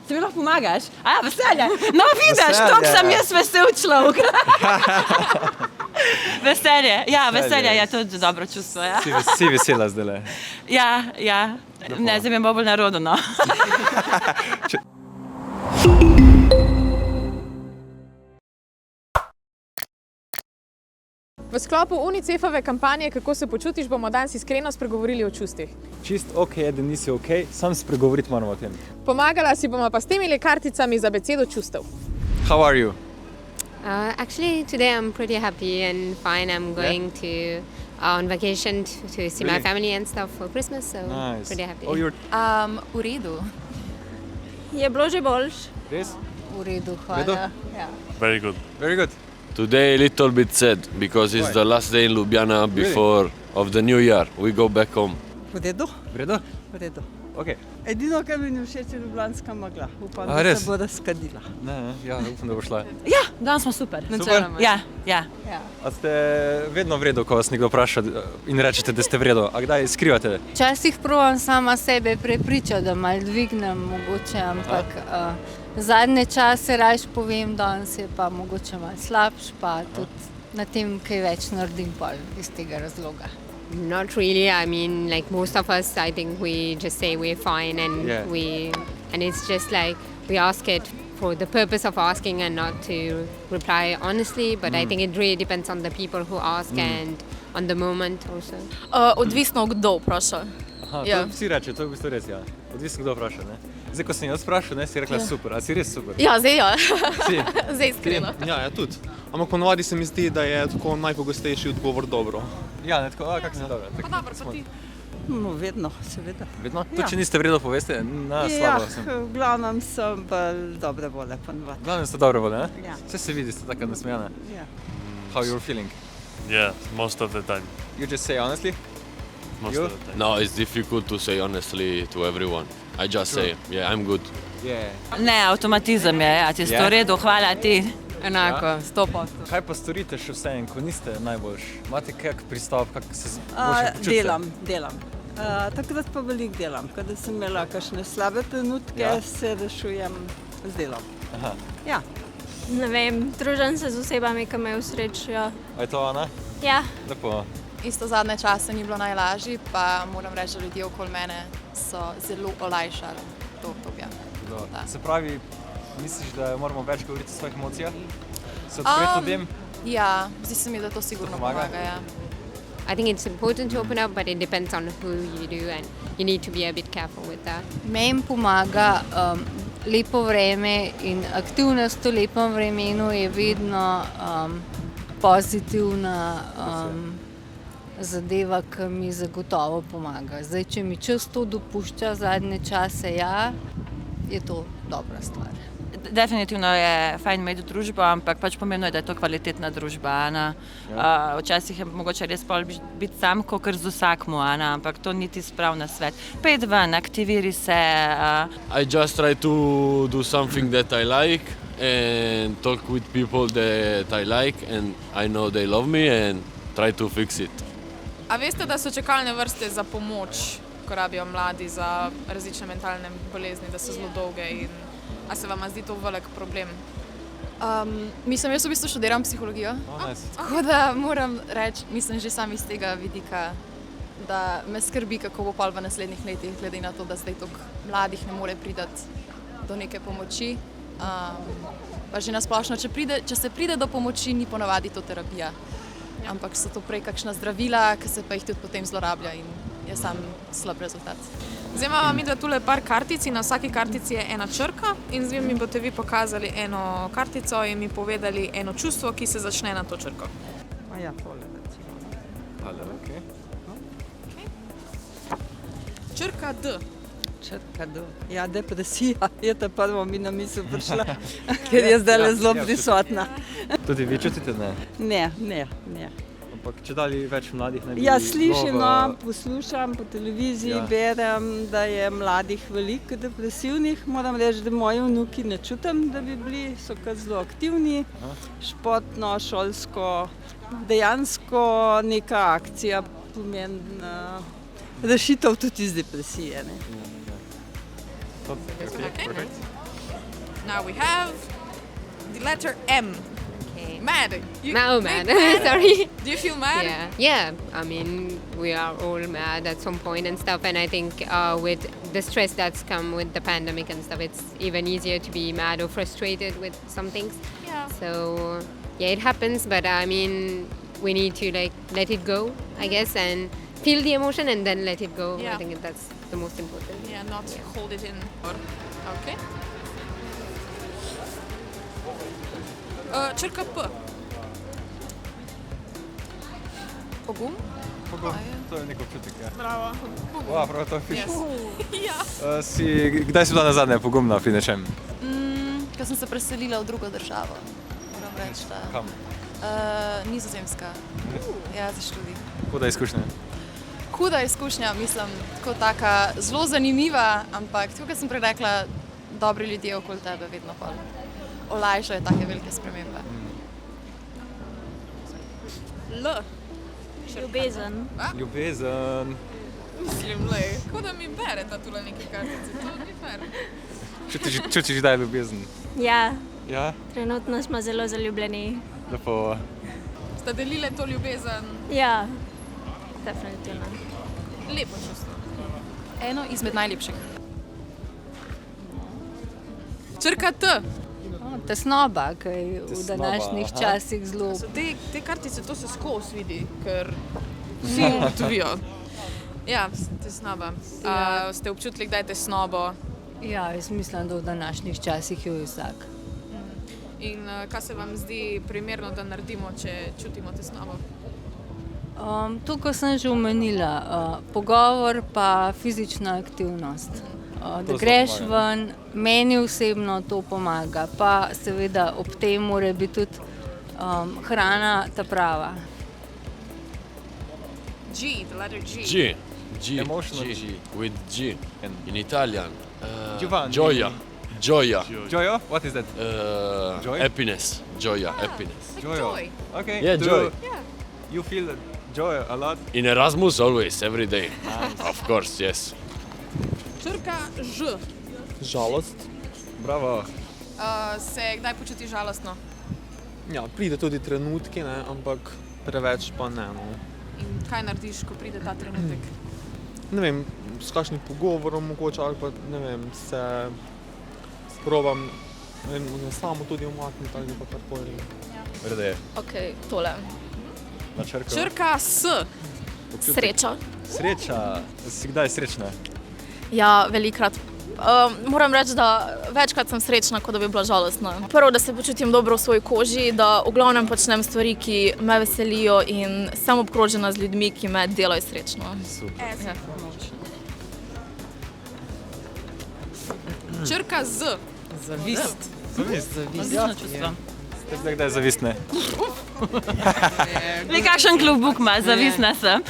Se mi lahko pomagaš? Veselje. No, vidiš, toliko sem jaz vesel človek. Veselje. Ja, veselje je tudi dobro čustvo. Ja. Si vesela zdaj? Ja. Ne, zdaj mi je bolj narodno. No. V sklopu UNICEF-ove kampanje Kako se počutiš, bomo danes iskreno spregovorili o čustvih. Čist je, da nisi sam spregovoriti moramo o tem. Pomagala si bomo pa s temile karticami za abecedo čustev. How are you? Actually, today I'm pretty happy and fine. I'm going to on vacation to see my family and stuff for Christmas, so pretty happy. Oh, you're... V redu. Je bilo že boljš? Res? V redu, hvala. Ja. Very good. Very good. Today a little bit sad because it's the last day in Ljubljana before of the new year. We go back home. V redu? V redu? V redu. Okay. Edino, kar mi ne všeč, je ljubljanska megla. Upam, da res? se bo razkadila. Ne, ja, upam, da bo šla. Ja, danes smo super. Super? Ja. A ste vedno v redu, ko vas nekdo vpraša in rečete, da ste v redu? A kdaj skrivate? Včasih provam sama sebe prepričati, da malo dvignem mogoče, ampak zadnje čase rajš povem, danes je pa mogoče malo slabš, pa tudi na tem kaj več naredim pol iz tega razloga. Not really. I mean, like most of us, I think we just say we're fine, and and it's just like we ask it for the purpose of asking and not to reply honestly. But I think it really depends on the people who ask and on the moment also. Odvisno, kdo vpraša. To vsi reče, to je v bistvu res, ja. Odvisno, kdo vpraša, ne? Zdaj, ko sem jaz vprašal, si rekla super, a si res super? Ja, zdaj ja. Si? Zdaj iskreno. Ja, tudi. Ampak ponovadi se mi zdi, da je tako najpogostejši odgovor dobro. Ja, ne tako, kako si dobro? Pa dobro, pa ti. No, vedno, seveda. Vedno? To, če niste v redu, poveste, slabo sem. V glavnem sem bolj dobre vole ponovadi. V glavnem ste dobre vole, ne? Ja. Vse se vidi, ste tako nasmejane. Ja. How you're feeling? Yeah, most of the time. You just say honestly? Most You? of the time. No, it's difficult to say honestly to everyone. I just say, yeah, I'm good. Yeah. Ne, avtomatizem je, ja, ti sto redu, hvala ti. Enako, 100%. Kaj pa storite še vse in ko niste najboljši? Imate kak pristop, kak se boljše počutite? Delam. Takrat pa veliko delam. Kada sem imela kakšne slabe trenutke, se rešujem z delom. Aha. Ja. Ne vem, družim se z osebami, ki me usrečijo. A je to ona? Ja. Lepo. Isto zadnje čase ni bilo najlažji, pa moram reči, da ljudje okoli mene so zelo olajšali to obdobje. Se pravi, misliš, da moramo več govoriti o svojih emocijah? Se odpreti ljudem? Ja, zdi se mi, da to sigurno pomaga, ja. I think it's important to open up, but it depends on who you do, and you need to be a bit careful with that. Meni pomaga lepo vreme in aktivnost v lepem vremenu je vedno pozitivna zadeva, ki mi zagotovo pomaga. Zdaj, če mi čas to dopušča zadnje čase, je to dobra stvar. Definitivno je fajn imeti družbo, ampak pač pomembno je, da je to kvalitetna družba. Včasih je mogoče res pol biti sam, kakor z vsakmu, ampak to niti sprav na svet. Pejdi ven, aktiviri se. I just try to do something that I like and talk with people that I like and I know they love me and try to fix it. A veste, da so čakalne vrste za pomoč, ko rabijo mladi za različne mentalne bolezni, da so zelo dolge in a se vam zdi to velik problem? Mislim, jaz v bistvu študiram psihologijo, tako da moram reči, mislim že sam iz tega vidika, da me skrbi, kako bo pol v naslednjih letih, glede na to, da zdaj toliko mladih ne more priti do neke pomoči. Pa že nasplošno, če se pride do pomoči, ni ponavadi to terapija, ampak so to prej kakšna zdravila, ki se pa jih tudi potem zlorablja in je sam slab rezultat. Zdaj imamo mi da tule par kartic in na vsaki kartici je ena črka in zdaj mi boste vi pokazali eno kartico in mi povedali eno čustvo, ki se začne na to črko. Ja, tole. Okay. Črka D. Črka D. Ja, depresija je ta prvo mi na misel prišla, ker je zdaj zelo prisotna. Tudi vi čutite, ne? Ne. Ampak če dali več mladih ne bi... Ja, slišim, poslušam po televiziji, berem, da je mladih veliko depresivnih. Moram reči, da moji vnuki ne čutim, da bi bili, so kar zelo aktivni, športno, šolsko, dejansko neka akcija pomeni rešitev tudi iz depresije. Okay, perfect. Now we have the letter M. Okay. Mad. You Mad. Sorry. Do you feel mad? Yeah. I mean, we are all mad at some point and stuff. And I think with the stress that's come with the pandemic and stuff, it's even easier to be mad or frustrated with some things. Yeah. So yeah, it happens. But I mean, we need to like let it go, I guess, and feel the emotion and then let it go. Yeah. I think that's the most important. Yeah, not hold it in. Okay. Črka P. Pogum? Pogum. To je nek občutek, ja. Bravo. Wow, prav to piš. Ja. Kdaj si bila nazadnje pogumna pri nečem? Ko sem se preselila v drugo državo, moram reči, da. Kam? Nizozemska. Ja, za študij. Huda izkušnja. Huda izkušnja, mislim, tako taka zelo zanimiva, ampak tako, kot sem prej rekla, dobri ljudje okoli tebe vedno pol olajšajo take velike spremembe. L. Ljubezen. Ljubezen. Mislim, lej. Kako da mi bereta tule neke kartice, to ni fair. Čutiš, da je ljubezen? Ja, Ja? trenutno smo zelo zaljubljeni. Lepo. Sta delile to ljubezen. Ja, definitivno. Lepo čustvo. Eno izmed najlepših. Črka T. Tesnoba, ki je v Tesnoba, današnjih aha. časih zelo. Te kartice, to se skozi vidi, ker vsi ugotovijo. Ja, tesnoba. Ste občutili kdaj tesnobo? Ja, jaz mislim, da v današnjih časih jo je vsak. In kaj se vam zdi primerno, da naredimo, če čutimo tesnobo? To, ko sem že omenila, pogovor pa fizična aktivnost. Da greš ven, meni osebno to pomaga, pa seveda ob tem mora biti tudi hrana ta prava. G, the letter G. G. Emotional G. G. With G. In Italian. Giovanni. Gioia. Gioia. Joyo? What is that? Joy? Happiness. Gioia. Happiness. Joy. Okay. Yeah, joy. You feel joy a lot? In Erasmus, always, every day. Of course, yes. Črka Ž. Žalost. Bravo. Se kdaj počuti žalostno? Ja, pride tudi trenutki, ne, ampak preveč pa ne. No. In kaj narediš, ko pride ta trenutek? Ne vem, s kakšnim pogovorom mogoče ali pa ne vem, se probam samo tudi umakniti ali pa karkoli. Vrede. Ok, tole. Na črko. Črka S. Sreča. Sreča. Si kdaj srečna? Ja, velikrat. Moram reči, da večkrat sem srečna, kot da bi bila žalostna. Prvo, da se počutim dobro v svoji koži, da v glavnem počnem stvari, ki me veselijo in sem obkrožena z ljudmi, ki me delajo srečno. Super. Ja. Črka Z. Zavist. Zavist. Odlično čustvo. Ste zdaj kdaj zavistne? Vi kakšen klubuk ima, zavisna sem. To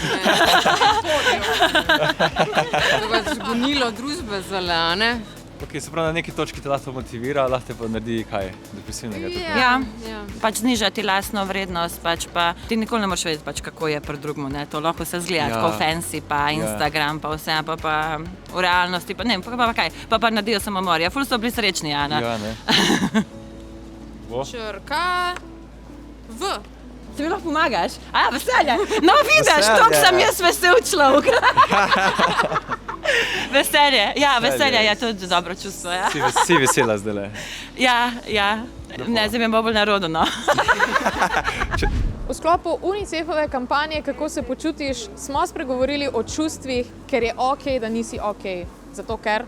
je pač gonilo družbe zale, a ne? Ok, se pravi, na neki točki te lahko motivira, lahko te pa naredi kaj depresivnega. Ja, pač znižati lastno vrednost, pač pa ti nikoli ne moreš vedeti, pač, kako je pri drugmu, ne, to lahko se zgleda, Ja. tako fancy, pa Instagram, pa vse, pa v realnosti, pa ne vem, pa kaj, pa naredijo samomor, ja, ful so bili srečni, Ana. Ja, ne. Črka V. Ti mi lahko pomagaš? A, veselje, no vidiš, toliko sem jaz vesel človek. Veselje, ja, veselje je tudi dobro čustvo, ja. Si vesela zdajle. Ja, ne, zdaj mi je bolj narodno, no. V sklopu UNICEF-ove kampanje Kako se počutiš, smo spregovorili o čustvih, ker je ok, da nisi ok. Zato ker?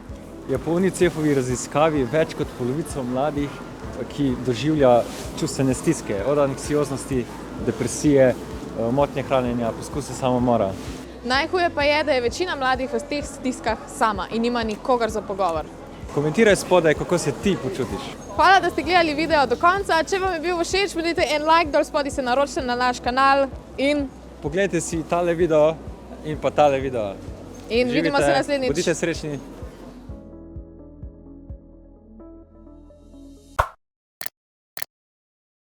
Je po UNICEF-ovi raziskavi več kot polovico mladih, ki doživlja čustvene stiske, od anksioznosti, depresije, motnje hranjenja, poskuse samomora. Najhuje pa je, da je večina mladih v teh stiskah sama in nima nikogar za pogovor. Komentiraj spodaj, kako se ti počutiš. Hvala, da ste gledali video do konca. Če vam je bil všeč, bodite en like, dol spodaj se naročite na naš kanal in Poglejte si tale video in pa tale video. vidimo se naslednjič. Bodite srečni.